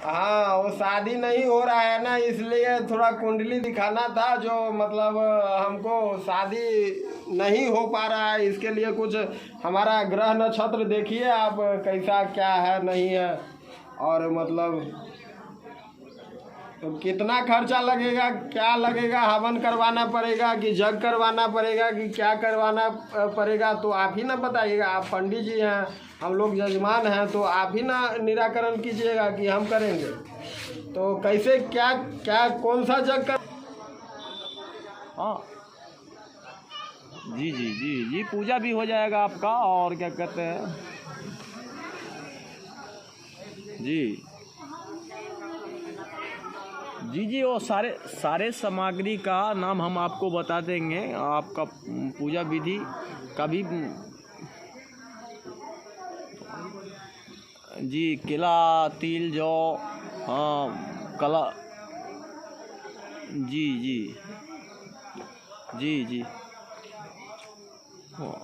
हाँ, वो शादी नहीं हो रहा है ना, इसलिए थोड़ा कुंडली दिखाना था। जो मतलब हमको शादी नहीं हो पा रहा है, इसके लिए कुछ हमारा ग्रह नक्षत्र देखिए आप, कैसा क्या है नहीं है। और मतलब तो कितना खर्चा लगेगा, क्या लगेगा, हवन करवाना पड़ेगा कि जग करवाना पड़ेगा कि क्या करवाना पड़ेगा, तो आप ही ना बताइएगा। आप पंडित जी हैं, हम लोग यजमान हैं, तो आप ही ना निराकरण कीजिएगा कि हम करेंगे। तो कैसे क्या क्या कौन सा जग कर। हाँ जी जी जी जी, पूजा भी हो जाएगा आपका, और क्या कहते हैं जी जी जी, वो सारे सारे सामग्री का नाम हम आपको बता देंगे। आपका पूजा विधि का भी जी, केला, तिल, जौ, हाँ, कला, जी जी जी जी, हाँ।